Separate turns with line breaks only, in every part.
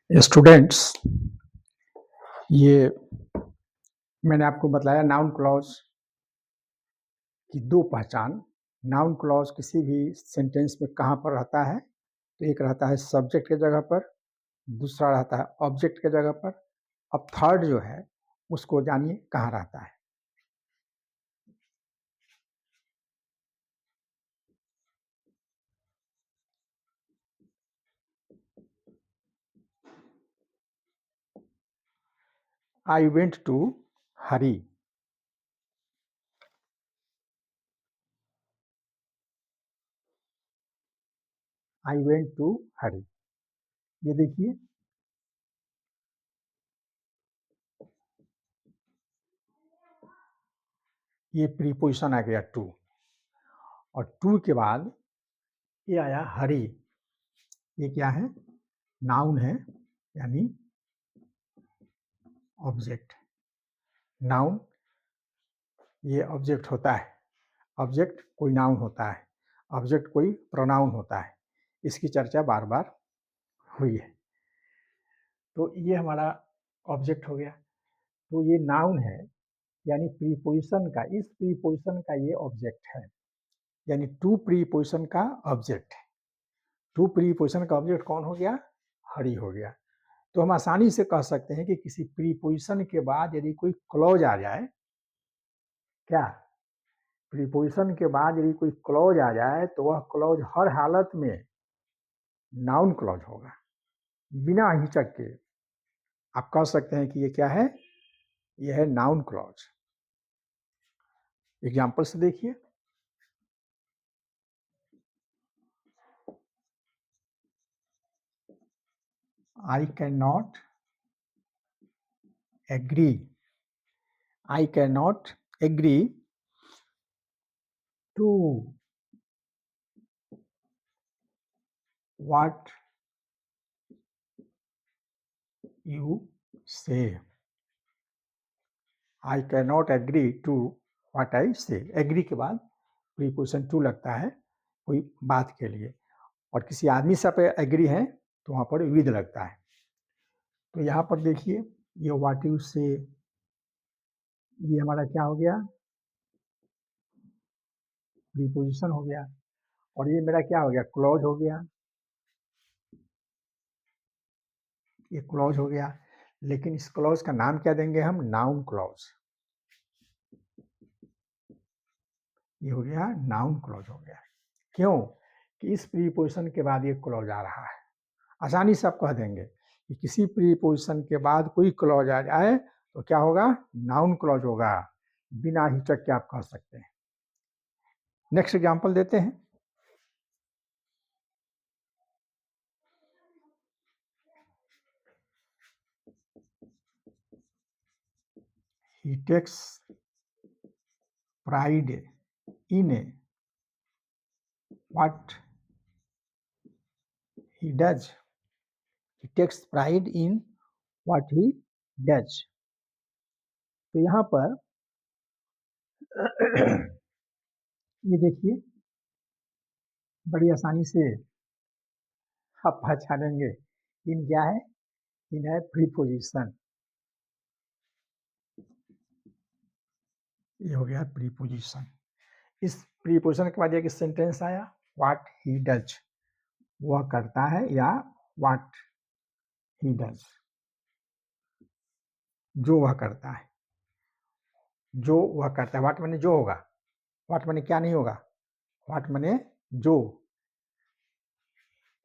Students, ये मैंने आपको बताया नाउन क्लॉज की दो पहचान। नाउन क्लॉज किसी भी सेंटेंस में कहाँ पर रहता है, तो एक रहता है सब्जेक्ट के जगह पर, दूसरा रहता है ऑब्जेक्ट के जगह पर। अब थर्ड जो है उसको जानिए कहाँ रहता है। I went to Hari. I went to Hari, ये देखिए ये प्रीपोजिशन आ गया टू, और टू के बाद ये आया हरी। ये क्या है? नाउन है, यानी ऑब्जेक्ट। नाउन ये ऑब्जेक्ट होता है, ऑब्जेक्ट कोई नाउन होता है, ऑब्जेक्ट कोई प्रोनाउन होता है। इसकी चर्चा बार बार हुई है। तो ये हमारा ऑब्जेक्ट हो गया। तो ये नाउन है, यानी प्रीपोजिशन का, इस प्रीपोजिशन का ये ऑब्जेक्ट है, यानी टू प्रीपोजिशन का ऑब्जेक्ट है। टू प्रीपोजिशन का ऑब्जेक्ट कौन हो गया? हरी हो गया। तो हम आसानी से कह सकते हैं कि किसी प्रीपोजिशन के बाद यदि कोई क्लॉज आ जाए, क्या प्रीपोजिशन के बाद यदि कोई क्लॉज आ जाए तो वह क्लॉज हर हालत में नाउन क्लॉज होगा, बिना हिचक के। आप कह सकते हैं कि ये क्या है? ये है नाउन क्लॉज। एग्जाम्पल से देखिए, I can not agree. I can not agree to what you say. I can not agree to what I say. Agree के बाद प्रीपोजिशन टू लगता है कोई बात के लिए, और किसी आदमी से आप एग्री हैं तो वहाँ पर विद लगता है। तो यहाँ पर देखिए, ये व्हाट यू से, ये हमारा क्या हो गया? प्रीपोजिशन हो गया, और ये मेरा क्या हो गया? क्लॉज हो गया। ये क्लॉज हो गया, लेकिन इस क्लॉज का नाम क्या देंगे हम? Noun clause. ये हो गया नाउन क्लॉज हो गया। क्यों? कि इस प्रीपोजिशन के बाद ये क्लॉज आ रहा है। आसानी से आप कह देंगे कि किसी प्रीपोजिशन के बाद कोई क्लॉज आ जाए तो क्या होगा? नाउन क्लॉज होगा, बिना हिचक के आप कह सकते हैं। नेक्स्ट एग्जांपल देते हैं। He takes pride in what he does. He takes pride in what he does. तो यहाँ पर ये देखिए, बड़ी आसानी से आप पहचानेंगे इन क्या है? इन है प्रीपोजिशन। ये हो गया प्रीपोजिशन। इस प्रीपोजिशन के बाद एक सेंटेंस आया, व्हाट ही डज, वह करता है, या व्हाट ही डज, जो वह करता है। जो वह करता है, व्हाट माने जो होगा, व्हाट माने क्या नहीं होगा, व्हाट माने जो।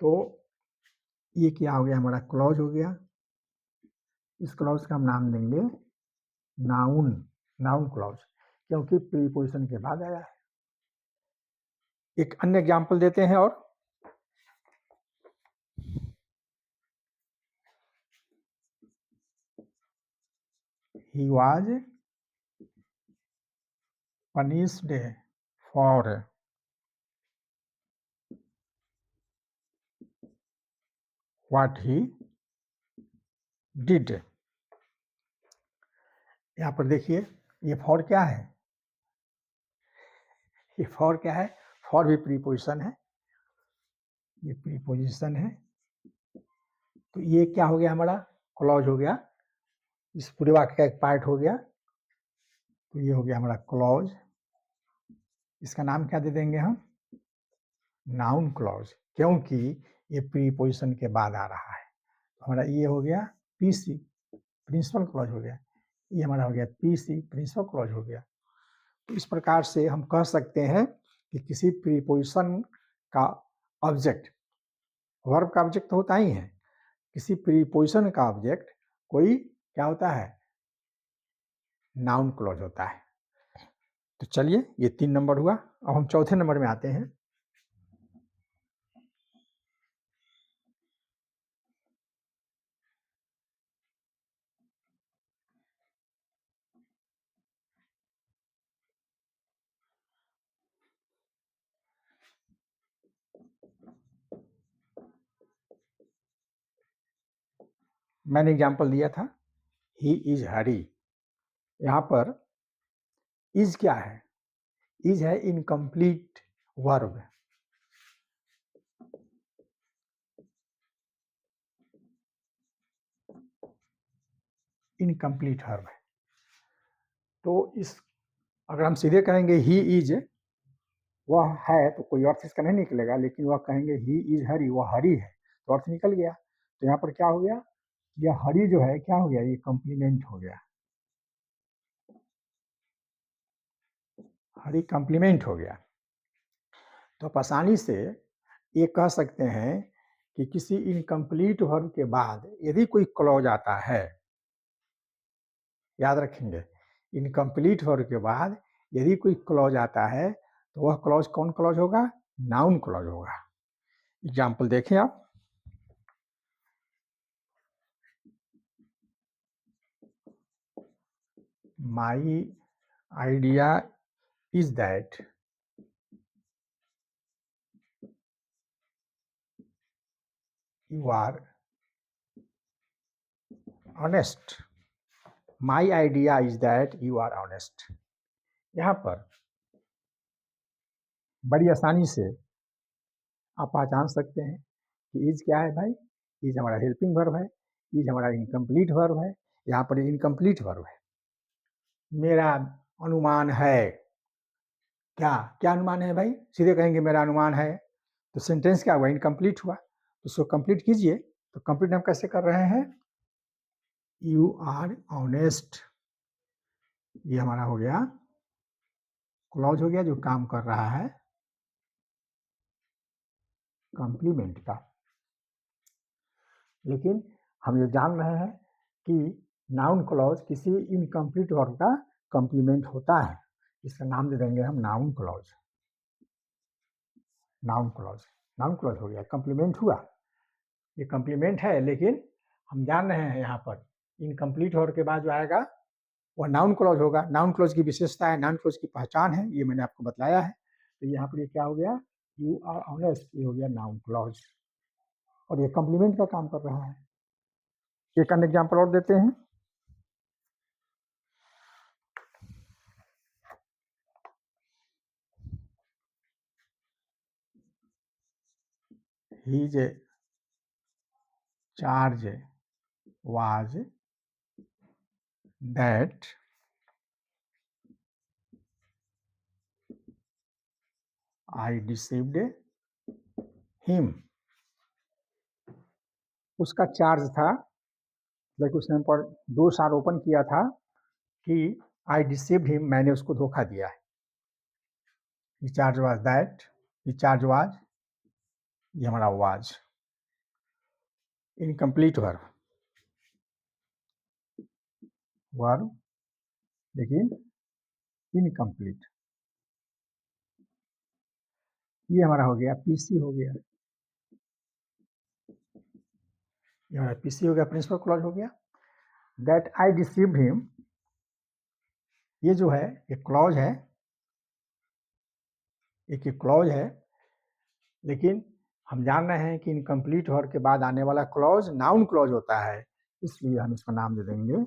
तो ये क्या हो गया? हमारा क्लॉज हो गया। इस क्लॉज का हम नाम देंगे नाउन, नाउन क्लॉज, क्योंकि प्रीपोजिशन के बाद आया है। एक अन्य एग्जांपल देते हैं, और he was punished for what he did। यहाँ पर देखिए, ये फॉर क्या है? ये फॉर क्या है? फॉर भी प्रीपोजिशन है, ये प्रीपोजिशन है। तो ये क्या हो गया हमारा, क्लॉज हो गया, इस पूरे वाक्य का एक पार्ट हो गया। तो ये हो गया हमारा क्लॉज। इसका नाम क्या दे देंगे हम, नाउन क्लॉज, क्योंकि ये प्रीपोजिशन के बाद आ रहा है। तो हमारा ये हो गया पीसी, प्रिंसिपल क्लॉज हो गया। ये हमारा हो गया पीसी, प्रिंसिपल क्लॉज हो गया। तो इस प्रकार से हम कह सकते हैं कि किसी प्रीपोजिशन का ऑब्जेक्ट, वर्ब का ऑब्जेक्ट तो होता ही है, किसी प्रीपोजिशन का ऑब्जेक्ट कोई क्या होता है, नाउन क्लॉज होता है। तो चलिए ये 3 नंबर हुआ। अब हम चौथे नंबर में आते हैं। मैंने एग्जाम्पल दिया था, ही इज हरी। यहाँ पर इज क्या है, इज है इनकम्प्लीट वर्ब। इनकम्प्लीट वर्ब है। तो इस, अगर हम सीधे कहेंगे ही इज, वह है, तो कोई अर्थ इसका नहीं निकलेगा, लेकिन वह कहेंगे ही इज हरी, वह हरी है, तो अर्थ निकल गया। तो यहाँ पर क्या हो गया, यह हरी जो है क्या हो गया, ये कॉम्प्लीमेंट हो गया, हरी कॉम्प्लीमेंट हो गया। तो आप आसानी से ये कह सकते हैं कि किसी इनकम्प्लीट वर्ब के बाद यदि कोई क्लॉज आता है, याद रखेंगे, इनकम्प्लीट वर्ब के बाद यदि कोई क्लॉज आता है तो वह क्लॉज कौन क्लॉज होगा, नाउन क्लॉज होगा। एग्जाम्पल देखें आप, my idea is that you are honest. My idea is that you are honest. यहाँ पर बड़ी आसानी से आप पहचान सकते हैं कि इज क्या है भाई, इज हमारा हेल्पिंग वर्ब है, इज हमारा इनकम्प्लीट वर्ब है। यहाँ पर इनकम्प्लीट वर्ब है। मेरा अनुमान है, क्या क्या अनुमान है भाई, सीधे कहेंगे मेरा अनुमान है, तो सेंटेंस क्या हुआ, इनकम्प्लीट हुआ। तो उसको कंप्लीट कीजिए। तो कंप्लीट हम कैसे कर रहे हैं, यू आर ऑनेस्ट, ये हमारा हो गया क्लॉज हो गया जो काम कर रहा है कॉम्प्लीमेंट का। लेकिन हम ये जान रहे हैं कि नाउन क्लॉज किसी इनकम्प्लीट वर्ब का कॉम्प्लीमेंट होता है। इसका नाम दे देंगे हम noun clause. Noun clause, noun clause हो गया, कॉम्प्लीमेंट हुआ, ये कॉम्प्लीमेंट है, लेकिन हम जान रहे हैं यहाँ पर इनकम्प्लीट वर्ब के बाद जो आएगा वह नाउन क्लॉज होगा। नाउन क्लॉज की विशेषता है, नाउन क्लॉज की पहचान है, ये मैंने आपको बताया है। तो यहाँ पर ये क्या हो गया, यू आर ऑनेस्ट, ये हो गया नाउन क्लॉज, और ये कॉम्प्लीमेंट का काम कर रहा है। एक अन्य एग्जाम्पल और देते हैं, his charge was that I deceived him। उसका चार्ज था, लेकिन उसने पर दोष आरोपण किया था कि आई डिसीव्ड हिम, मैंने उसको धोखा दिया है। He charge was that, he charge was, ये हमारा वाज इनकम्प्लीट वर्ब, वर्ब लेकिन इनकम्प्लीट। ये हमारा हो गया पीसी हो गया, ये हमारा पीसी हो गया, प्रिंसिपल क्लॉज हो गया। दैट आई डिसीव्ड हिम, ये जो है ये क्लॉज है, एक ये क्लॉज है, लेकिन हम जान रहे हैं कि इनकम्प्लीट वर्ब के बाद आने वाला क्लॉज नाउन क्लॉज होता है, इसलिए हम इसका नाम दे देंगे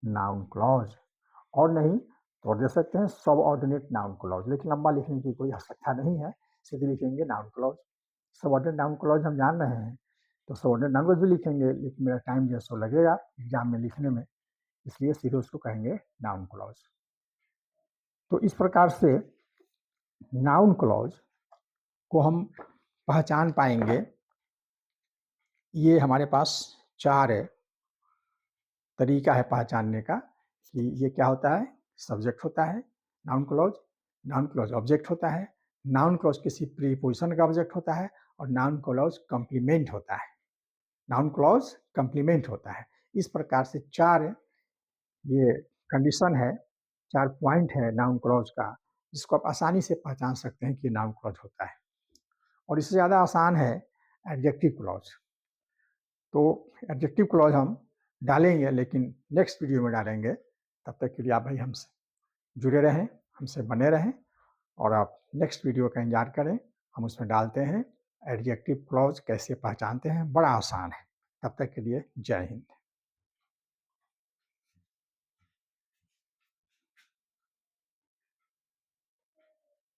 नाउन क्लॉज। और नहीं तो दे सकते हैं सब ऑर्डिनेट नाउन क्लॉज, लेकिन लंबा लिखने की कोई आवश्यकता नहीं है, सीधे लिखेंगे noun clause. Subordinate noun clause हम जान रहे हैं, तो सबऑर्डिनेट नाउन क्लॉज भी लिखेंगे, लेकिन मेरा टाइम जो है सो लगेगा एग्जाम में लिखने में, इसलिए सीधे उसको कहेंगे नाउन क्लॉज। तो इस प्रकार से नाउन क्लॉज को हम पहचान पाएंगे। ये हमारे पास 4 तरीका है पहचानने का कि ये क्या होता है। सब्जेक्ट होता है नाउन क्लॉज ऑब्जेक्ट होता है, नाउन क्लॉज किसी प्रीपोजिशन का ऑब्जेक्ट होता है, और नाउन क्लॉज कॉम्प्लीमेंट होता है। नाउन क्लॉज कॉम्प्लीमेंट होता है। इस प्रकार से 4 ये कंडीशन है, 4 पॉइंट है नाउन क्लॉज का, जिसको आप आसानी से पहचान सकते हैं कि नाउन क्लॉज होता है। और इससे ज़्यादा आसान है एडजेक्टिव क्लॉज। तो एडजेक्टिव क्लॉज हम डालेंगे, लेकिन नेक्स्ट वीडियो में डालेंगे। तब तक के लिए आप भाई हमसे जुड़े रहें, हमसे बने रहें, और आप नेक्स्ट वीडियो का इंतजार करें। हम उसमें डालते हैं एडजेक्टिव क्लॉज कैसे पहचानते हैं, बड़ा आसान है। तब तक के लिए जय हिंद।